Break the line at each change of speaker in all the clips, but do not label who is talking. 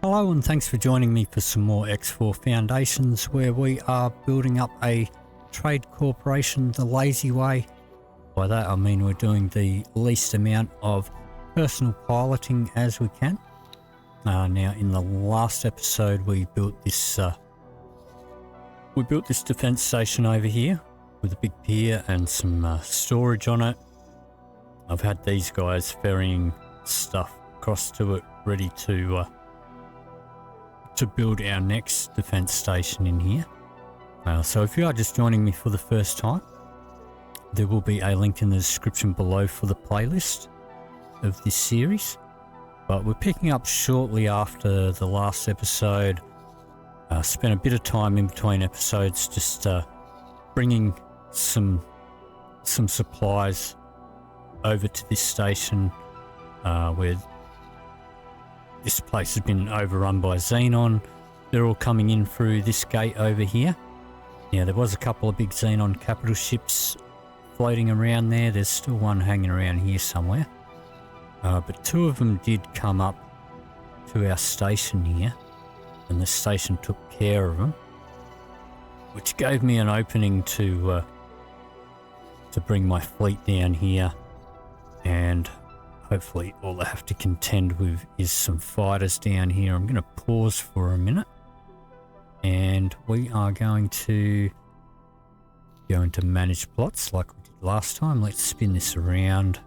Hello and thanks for joining me for some more X4 Foundations, where we are building up a trade corporation the lazy way. By that I mean we're doing the least amount of personal piloting as we can. Now in the last episode we built this defense station over here with a big pier and some storage on it. I've had these guys ferrying stuff across to it ready to build our next defense station in here. So if you are just joining me for the first time, there will be a link in the description below for the playlist of this series. But we're picking up shortly after the last episode. Spent a bit of time in between episodes just bringing some supplies over to this station where this place has been overrun by Xenon. They're all coming in through this gate over here. Now there was a couple of big Xenon capital ships floating around there. There's still one hanging around here somewhere. But two of them did come up to our station here, and the station took care of them, which gave me an opening to bring my fleet down here. And hopefully all I have to contend with is some fighters down here. I'm going to pause for a minute and we are going to go into manage plots like we did last time. Let's spin this around.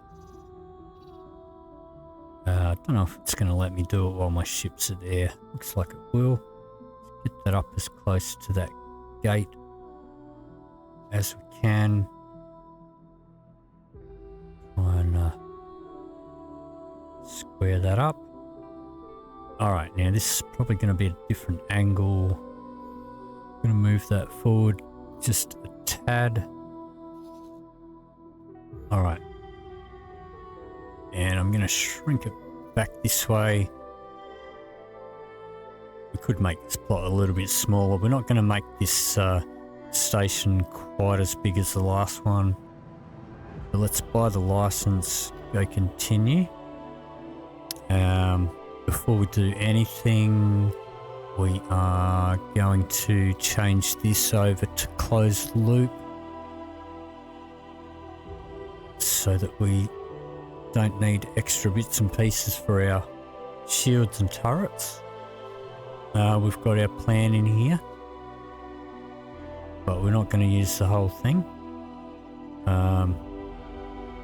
I don't know if it's going to let me do it while my ships are there. Looks like it will. Let's get that up as close to that gate as we can. Try and square that up. Alright, now this is probably going to be a different angle. I'm going to move that forward just a tad. Alright. And I'm going to shrink it back this way. We could make this plot a little bit smaller. We're not going to make this station quite as big as the last one. So let's buy the license, go continue. Before we do anything, we are going to change this over to closed loop so that we don't need extra bits and pieces for our shields and turrets. We've got our plan in here, but we're not going to use the whole thing.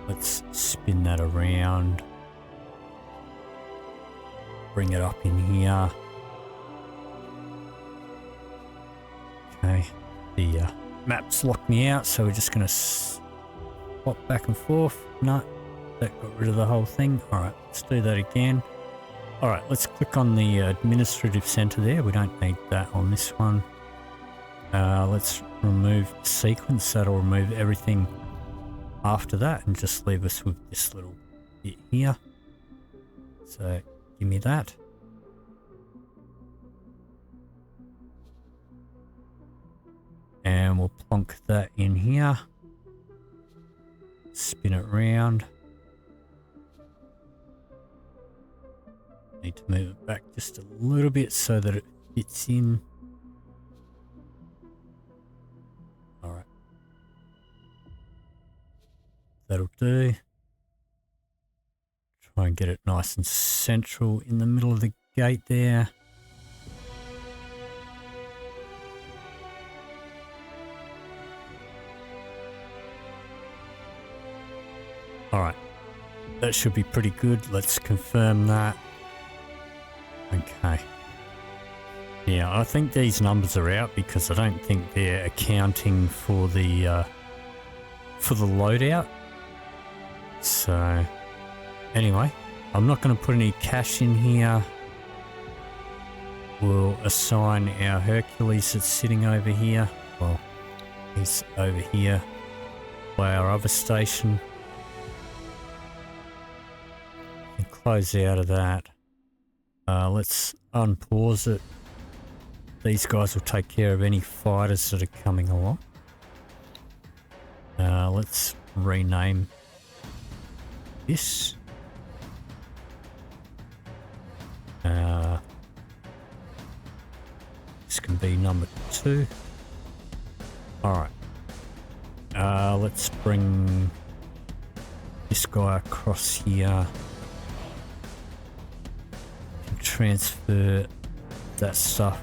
Let's spin that around. Bring it up in here. Okay, the map's locked me out, so we're just going to swap back and forth. No, that got rid of the whole thing. Alright, let's do that again. Alright, let's click on the administrative center there. We don't need that on this one. Let's remove sequence. That'll remove everything after that and just leave us with this little bit here. So give me that. And we'll plonk that in here. Spin it round. Need to move it back just a little bit so that it fits in. Alright. That'll do. Try and get it nice and central in the middle of the gate there. Alright, that should be pretty good. Let's confirm that. Okay. Yeah, I think these numbers are out because I don't think they're accounting for the loadout. So anyway, I'm not going to put any cash in here. We'll assign our Hercules that's sitting over here. Well, he's over here by our other station. And close out of that. Let's unpause it. These guys will take care of any fighters that are coming along. Let's rename this. This can be number 2. Alright. Let's bring this guy across here. Transfer that stuff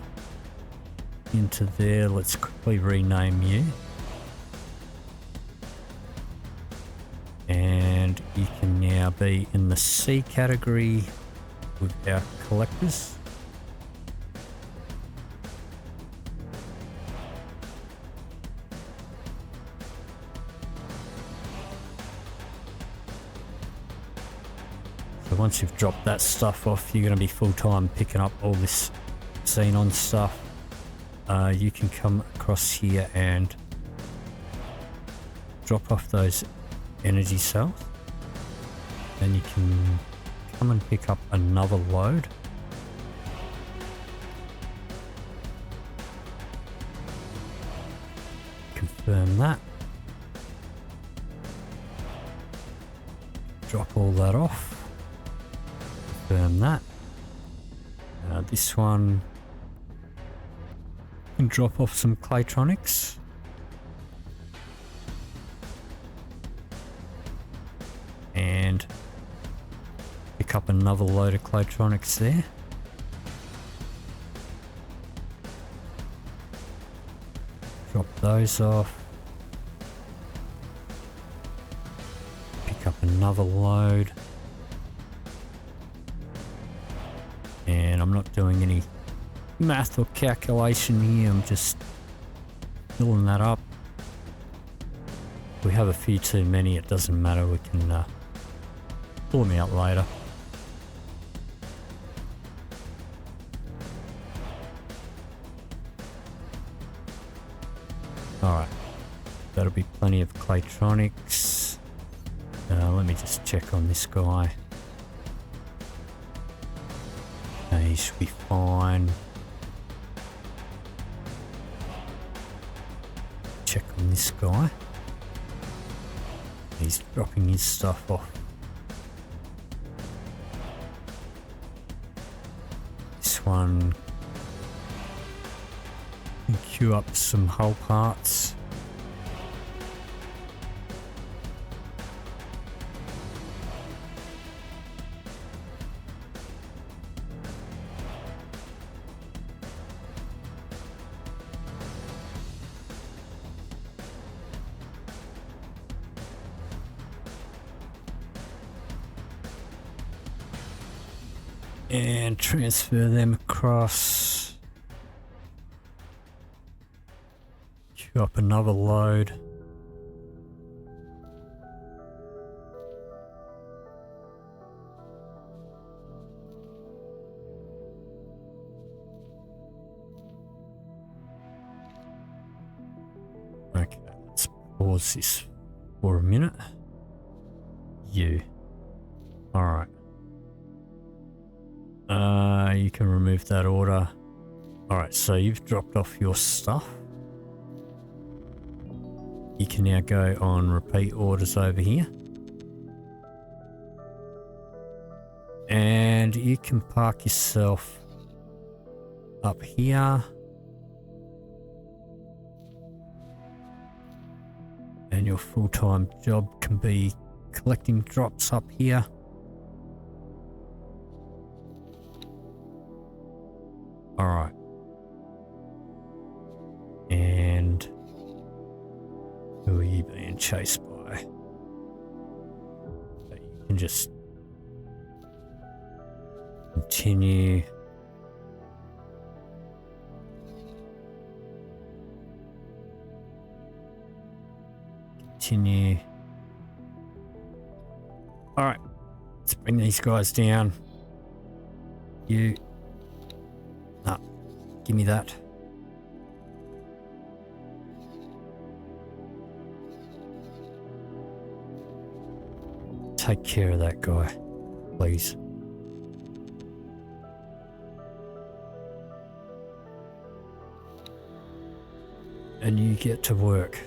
into there. Let's quickly rename you. And you can now be in the C category with our collectors. So once you've dropped that stuff off, you're going to be full-time picking up all this Xenon stuff. You can come across here and drop off those energy cells. Then you can come and pick up another load. Confirm that. Drop all that off. Confirm that. This one can drop off some Claytronics. And pick up another load of Claytronics there. Drop those off. Pick up another load. And I'm not doing any math or calculation here, I'm just filling that up. If we have a few too many, it doesn't matter, we can pull them out later. Alright, that'll be plenty of Claytronics. Let me just check on this guy. He should be fine. Check on this guy. He's dropping his stuff off. This one can queue up some hull parts. And transfer them across. Queue up another load. Okay, let's pause this for a minute. Alright. You can remove that order. Alright, so you've dropped off your stuff. You can now go on repeat orders over here. And you can park yourself up here. And your full-time job can be collecting drops up here. Alright. And who are you being chased by? So you can just continue. Continue. Alright. Let's bring these guys down. You. Give me that. Take care of that guy, please. And you get to work.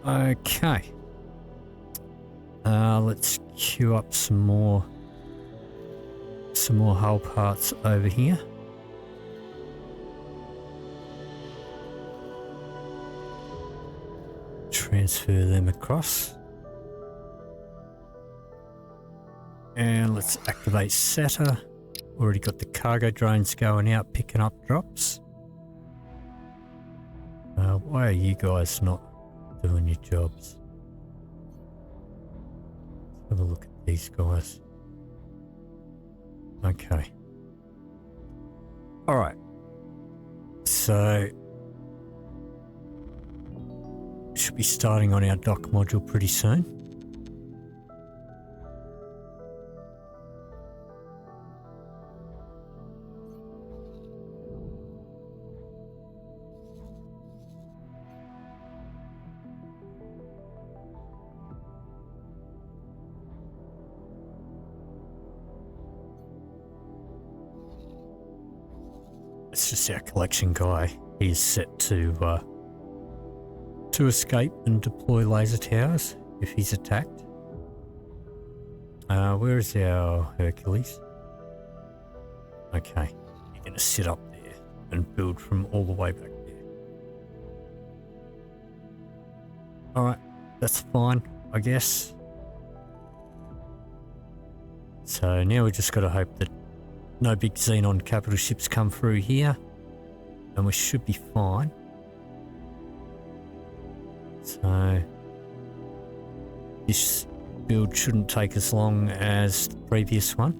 Okay. Let's queue up some more hull parts over here. Transfer them across. And let's activate SATA. Already got the cargo drones going out, picking up drops. Why are you guys not doing your jobs? Let's have a look at these guys. Okay. Alright. So, should be starting on our dock module pretty soon. It's just our collection guy. He's set to escape and deploy laser towers if he's attacked. Where is our Hercules? Okay, you're going to sit up there and build from all the way back there. Alright, that's fine, I guess. So now we just got to hope that no big Xenon capital ships come through here, and we should be fine. So this build shouldn't take as long as the previous one.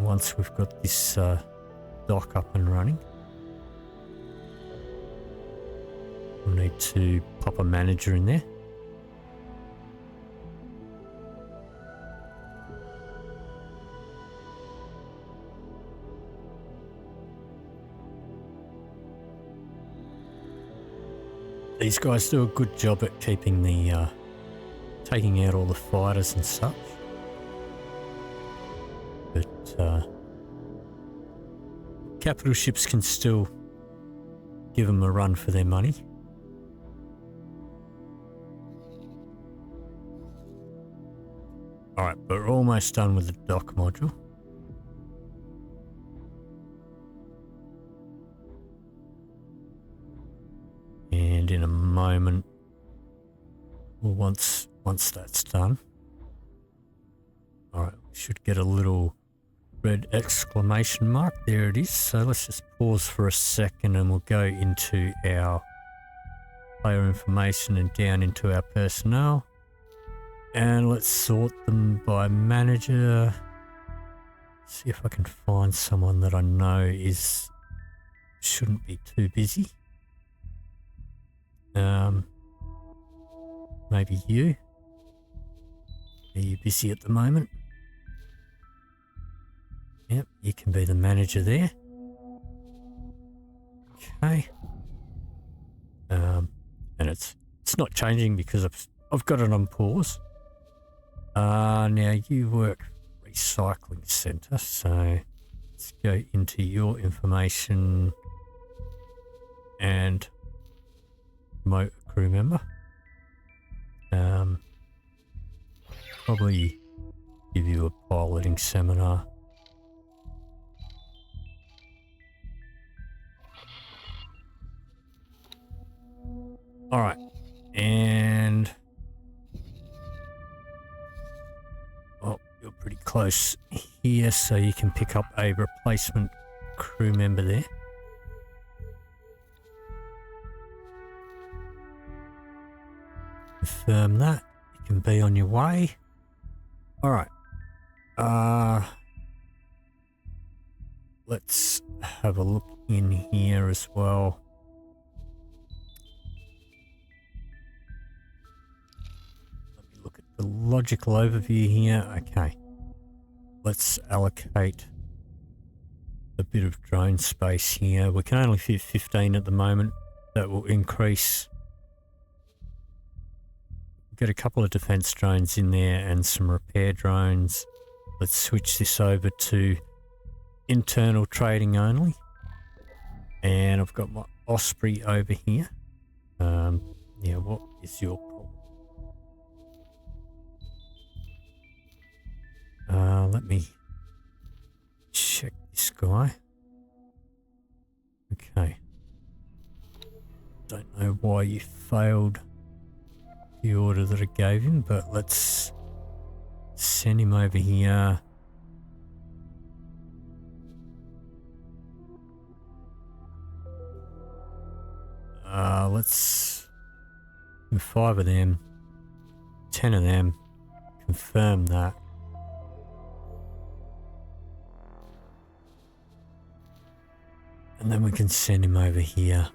Once we've got this dock up and running, we'll need to pop a manager in there. These guys do a good job at keeping the, taking out all the fighters and such. But, capital ships can still give them a run for their money. Alright, but we're almost done with the dock module. And in a moment, well, once that's done, all right, we should get a little red exclamation mark. There it is. So let's just pause for a second and we'll go into our player information and down into our personnel. And let's sort them by manager. See if I can find someone that I know shouldn't be too busy. Maybe you. Are you busy at the moment? Yep, you can be the manager there. Okay. And it's not changing because I've got it on pause. Now you work recycling center, so let's go into your information and promote a crew member. Probably give you a piloting seminar. Alright, and well, you're pretty close here, so you can pick up a replacement crew member there. Confirm that. You can be on your way. Alright. Let's have a look in here as well. Let me look at the logical overview here. Okay. Let's allocate a bit of drone space here. We can only fit 15 at the moment. That will increase. Get a couple of defense drones in there and some repair drones. Let's switch this over to internal trading only. And I've got my Osprey over here. Yeah, what is your problem? Let me check this guy. Okay. Don't know why you failed the order that I gave him, but let's send him over here. Let's 5 of them, 10 of them, confirm that. And then we can send him over here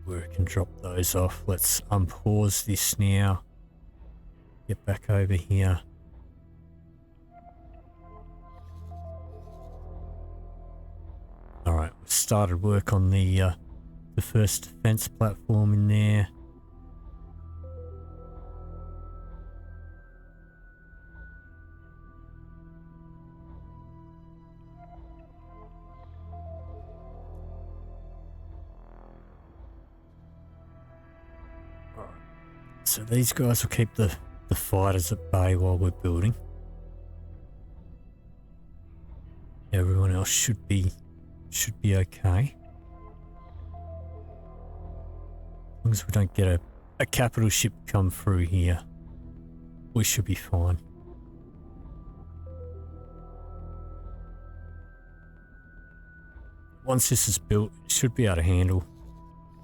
where we can drop those off. Let's unpause this now. Get back over here. Alright, we've started work on the first defense platform in there. Alright, so these guys will keep the fighters at bay while we're building. Everyone else should be okay. As long as we don't get a capital ship come through here, we should be fine. Once this is built, it should be able to handle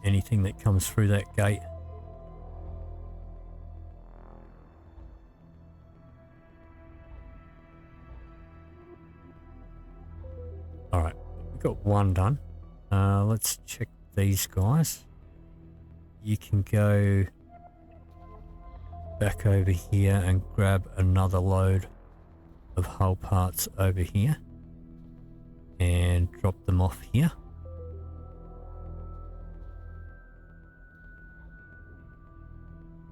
anything that comes through that gate. Alright, we've got one done. Let's check these guys. You can go back over here and grab another load of hull parts over here and drop them off here.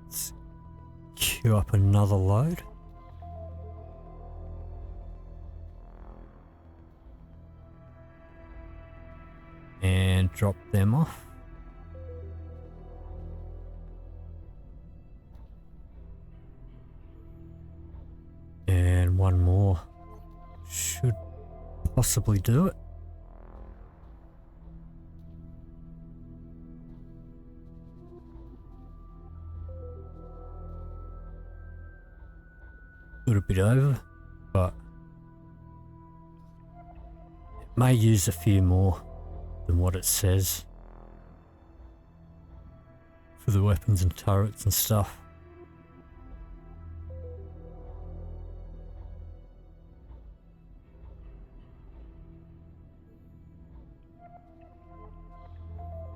Let's queue up another load. And drop them off. And one more should possibly do it. A little bit over, but it may use a few more than what it says for the weapons and turrets and stuff.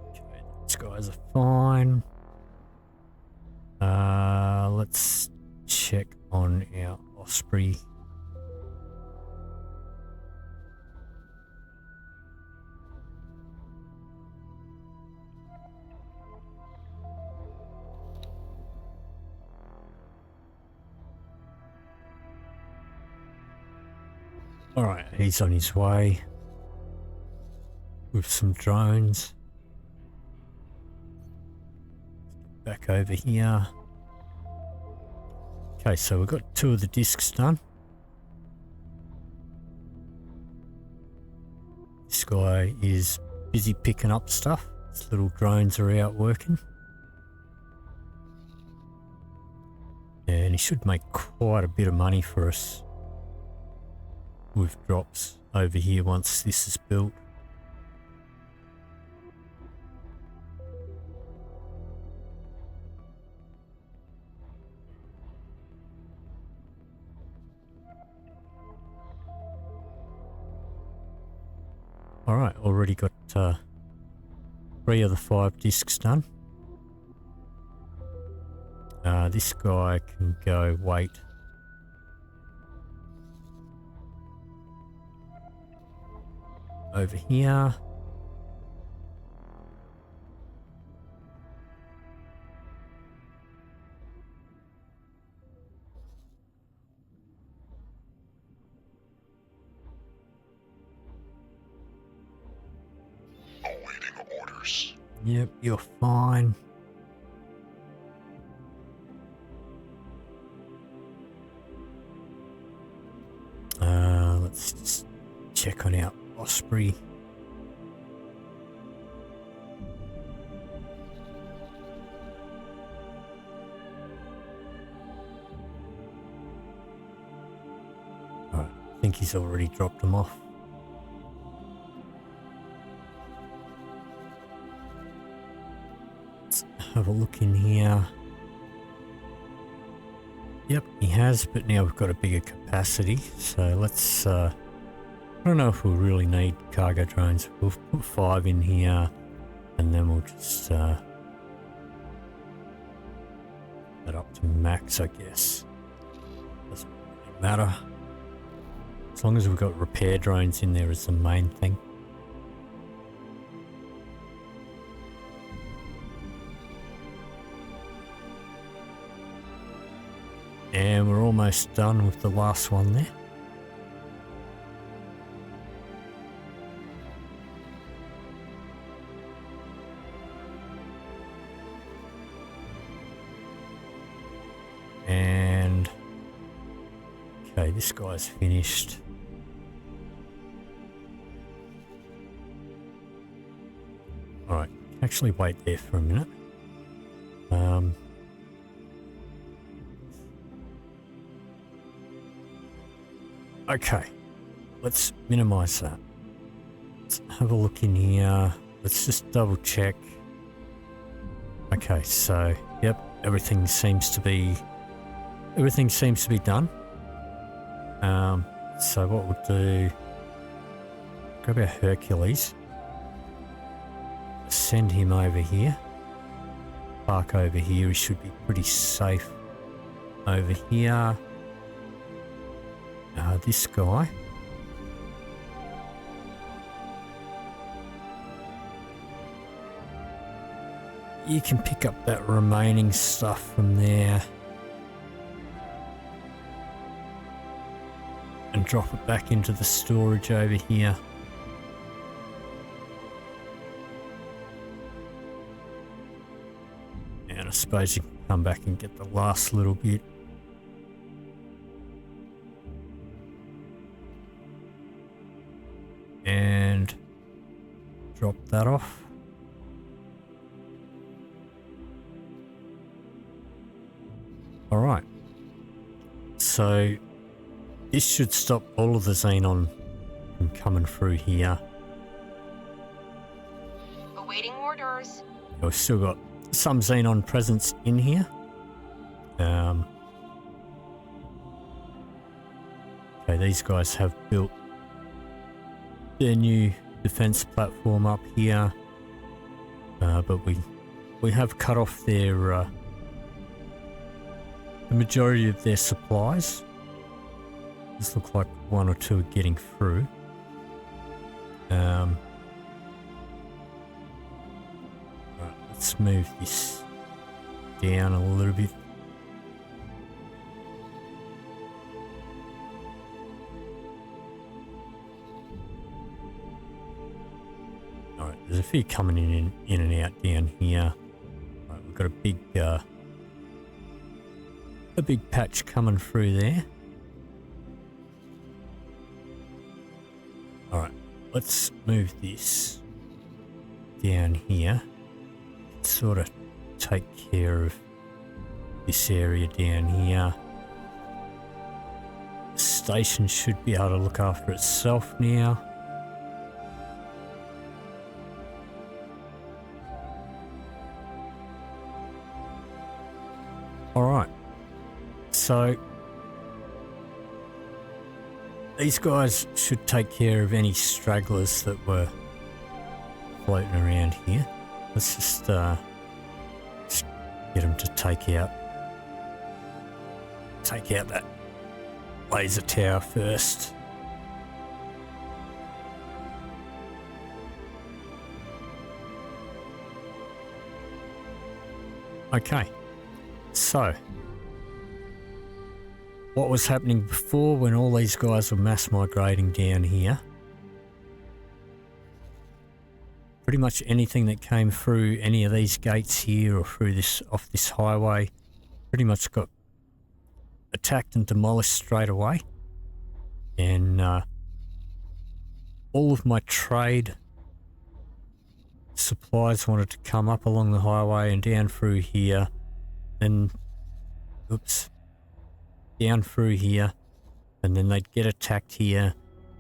Okay, these guys are fine. Let's check on our Osprey. Alright, he's on his way with some drones. Back over here. Okay, so we've got 2 of the discs done. This guy is busy picking up stuff. His little drones are out working. And he should make quite a bit of money for us with drops over here once this is built. Alright, already got 3 of the 5 discs done. This guy can go wait. Over here.
Awaiting orders.
Yep, you're fine. Let's just check on our Osprey. Alright, I think he's already dropped them off. Let's have a look in here. Yep, he has, but now we've got a bigger capacity. So let's, I don't know if we'll really need cargo drones. We'll put 5 in here and then we'll just that up to max, I guess. Doesn't really matter. As long as we've got repair drones in there is the main thing. And we're almost done with the last one there. And okay, this guy's finished. All right, actually wait there for a minute. Okay, let's minimize that. Let's have a look in here. Let's just double check. Okay, so yep, everything seems to be done. So what we'll do, grab our Hercules, send him over here, park over here. He should be pretty safe over here. This guy, you can pick up that remaining stuff from there and drop it back into the storage over here. And I suppose you can come back and get the last little bit. And drop that off. All right. So this should stop all of the Xenon from coming through here.
Awaiting orders.
We've still got some Xenon presence in here. Okay, these guys have built their new defense platform up here, but we have cut off their the majority of their supplies. This looks like 1 or 2 are getting through. Right, let's move this down a little bit. There's a few coming in and out down here. Right, we've got a big patch coming through there. All right, let's move this down here. Sort of take care of this area down here. The station should be able to look after itself now. Alright, so these guys should take care of any stragglers that were floating around here. Let's just get them to take out that laser tower first. Okay. So, what was happening before when all these guys were mass migrating down here? Pretty much anything that came through any of these gates here or through this off this highway pretty much got attacked and demolished straight away. And all of my trade supplies wanted to come up along the highway and down through here, then down through here, and then they'd get attacked here.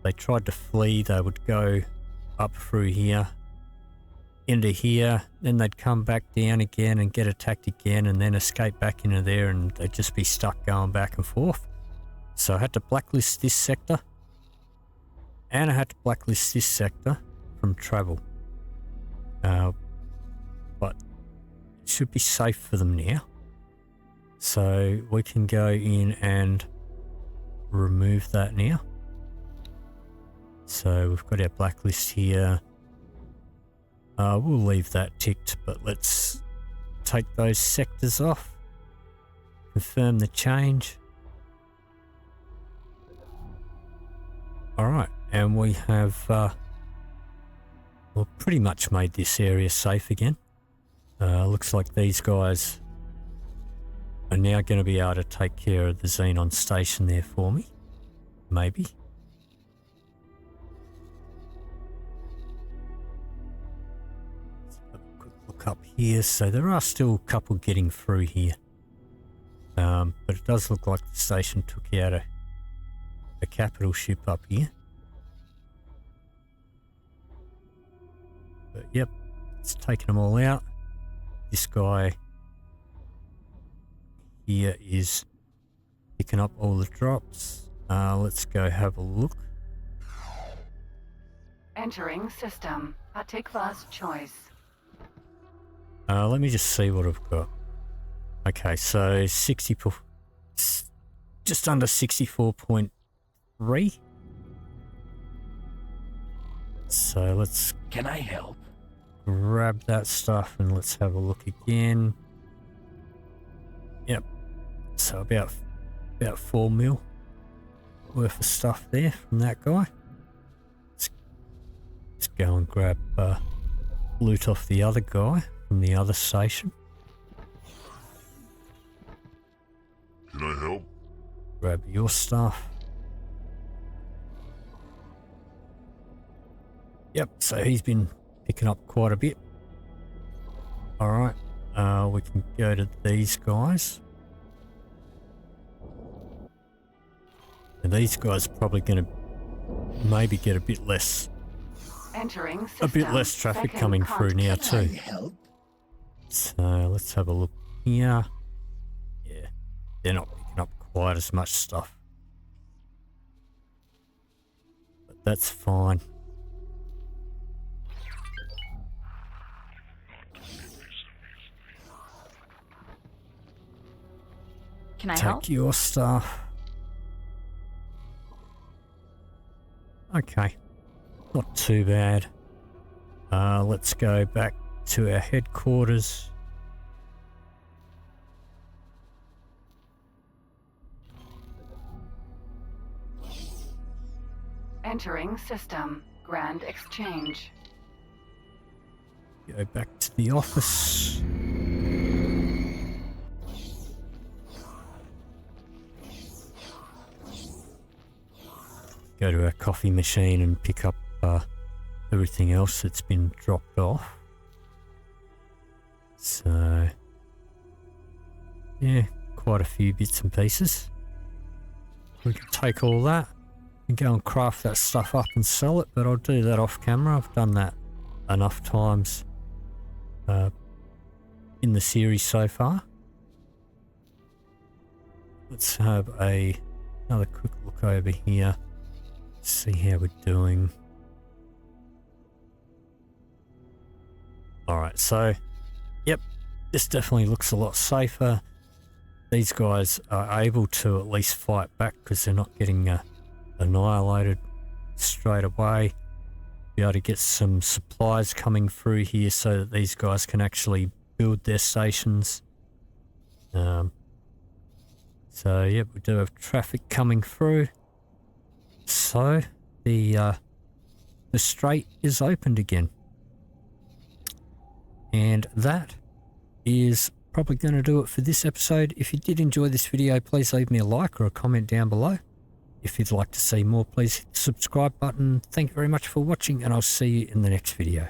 They tried to flee, they would go up through here into here, then they'd come back down again and get attacked again, and then escape back into there, and they'd just be stuck going back and forth. So I had to blacklist this sector, and I had to blacklist this sector from travel. But it should be safe for them now. So we can go in and remove that now. So we've got our blacklist here. We'll leave that ticked, but let's take those sectors off. Confirm the change. Alright, and we have well, pretty much made this area safe again. Looks like these guys are now going to be able to take care of the Xenon station there for me. Maybe. Let's have a quick look up here. So there are still a couple getting through here. But it does look like the station took out a capital ship up here. But yep, it's taken them all out. This guy here is picking up all the drops. Let's go have a look.
Entering system. Hatikva's choice.
Let me just see what I've got. Okay, so 64, just under 64.3. So let's...
Can I help?
Grab that stuff and let's have a look again. Yep. So about 4 mil worth of stuff there from that guy. Let's go and grab loot off the other guy from the other station.
Can I help?
Grab your stuff. Yep, so he's been picking up quite a bit. Alright, we can go to these guys. And these guys are probably going to maybe get a bit less traffic coming through now too. So let's have a look here. Yeah, they're not picking up quite as much stuff. But that's fine.
Can I help?
Take your stuff. Okay, not too bad. Let's go back to our headquarters.
Entering system. Grand exchange.
Go back to the office. Go to our coffee machine and pick up everything else that's been dropped off. So, yeah, quite a few bits and pieces. We can take all that and go and craft that stuff up and sell it, but I'll do that off camera. I've done that enough times in the series so far. Let's have another quick look over here. See how we're doing. Alright, so yep, this definitely looks a lot safer. These guys are able to at least fight back because they're not getting annihilated straight away. Be able to get some supplies coming through here so that these guys can actually build their stations. So yep, we do have traffic coming through. So the strait is opened again, and that is probably going to do it for this episode. If you did enjoy this video, please leave me a like or a comment down below. If you'd like to see more, please hit the subscribe button. Thank you very much for watching, and I'll see you in the next video.